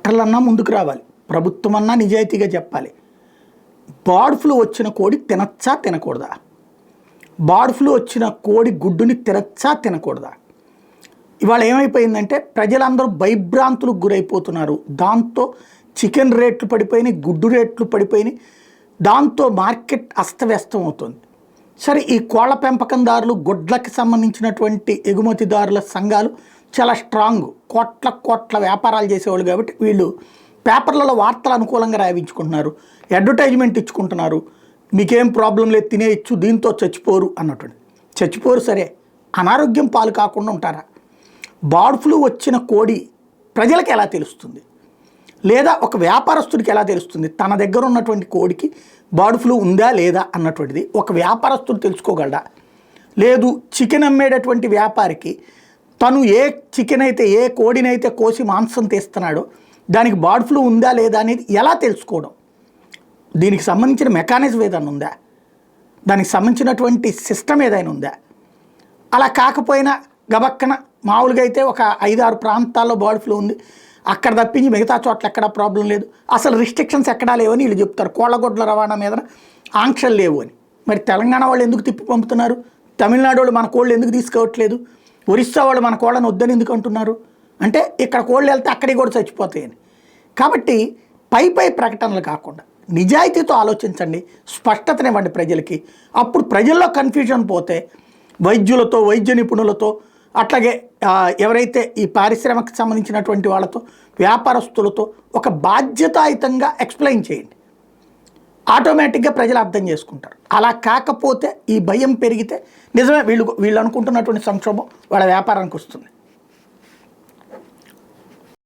డాక్టర్లన్నా ముందుకు రావాలి, ప్రభుత్వం అన్నా నిజాయితీగా చెప్పాలి. బర్డ్ ఫ్లూ వచ్చిన కోడి తినచ్చా తినకూడదా? బర్డ్ ఫ్లూ వచ్చిన కోడి గుడ్డుని తినచ్చా తినకూడదా? ఇవాళ ఏమైపోయిందంటే ప్రజలందరూ భయభ్రాంతులకు గురైపోతున్నారు. దాంతో చికెన్ రేట్లు పడిపోయినాయి, గుడ్డు రేట్లు పడిపోయినాయి. దాంతో మార్కెట్ అస్తవ్యస్తం అవుతుంది. సరే, ఈ కోళ్ల పెంపకందారులు, గుడ్లకి సంబంధించినటువంటి ఎగుమతిదారుల సంఘాలు చాలా స్ట్రాంగ్, కోట్ల వ్యాపారాలు చేసేవాళ్ళు కాబట్టి వీళ్ళు పేపర్లలో వార్తలు అనుకూలంగా రాయించుకుంటున్నారు, అడ్వర్టైజ్మెంట్ ఇచ్చుకుంటున్నారు. మీకేం ప్రాబ్లం లేదు, తినేయచ్చు, దీంతో చచ్చిపోరు అన్నట్టు. చచ్చిపోరు సరే, అనారోగ్యం పాలు కాకుండా ఉంటారా? బర్డ్ ఫ్లూ వచ్చిన కోడి ప్రజలకు ఎలా తెలుస్తుంది? లేదా ఒక వ్యాపారస్తుడికి ఎలా తెలుస్తుంది తన దగ్గర ఉన్నటువంటి కోడికి బర్డ్ ఫ్లూ ఉందా లేదా అన్నటువంటిది? ఒక వ్యాపారస్తుడు తెలుసుకోగలడా? లేదు, చికెన్ అమ్మేటటువంటి వ్యాపారికి తను ఏ చికెన్ అయితే, ఏ కోడినైతే కోసి మాంసం తీస్తున్నాడో దానికి బర్డ్ ఫ్లూ ఉందా లేదా అనేది ఎలా తెలుసుకోవడం? దీనికి సంబంధించిన మెకానిజం ఏదైనా ఉందా? దానికి సంబంధించినటువంటి సిస్టమ్ ఏదైనా ఉందా? అలా కాకపోయినా గబక్కన మామూలుగా అయితే ఒక 5-6 ప్రాంతాల్లో బర్డ్ ఫ్లూ ఉంది, అక్కడ తప్పించి మిగతా చోట్ల ఎక్కడా ప్రాబ్లం లేదు, అసలు రిస్ట్రిక్షన్స్ ఎక్కడా లేవని వీళ్ళు చెప్తారు. కోళ్ళగొడ్ల రవాణా మీద ఆంక్షలు లేవు అని. మరి తెలంగాణ వాళ్ళు ఎందుకు తిప్పి పంపుతున్నారు? తమిళనాడు వాళ్ళు మన కోళ్ళు ఎందుకు తీసుకోవట్లేదు? ఒరిస్సా వాళ్ళు మన కోళ్ళని వద్దని ఎందుకు అంటున్నారు? అంటే ఇక్కడ కోళ్ళు వెళ్తే అక్కడికి కూడా చచ్చిపోతాయని. కాబట్టి పై ప్రకటనలు కాకుండా నిజాయితీతో ఆలోచించండి, స్పష్టతనివ్వండి ప్రజలకి. అప్పుడు ప్రజల్లో కన్ఫ్యూజన్ పోతే వైద్యులతో, వైద్య నిపుణులతో, అట్లాగే ఎవరైతే ఈ పారిశ్రామిక సంబంధించినటువంటి వాళ్ళతో, వ్యాపారస్తులతో ఒక బాధ్యతాయుతంగా ఎక్స్ప్లెయిన్ చేయండి. ఆటోమేటిక్గా ప్రజలు అర్థం చేసుకుంటారు. అలా కాకపోతే ఈ భయం పెరిగితే నిజమే వీళ్ళు అనుకుంటున్నటువంటి సంక్షోభం వాళ్ళ వ్యాపారానికి వస్తుంది.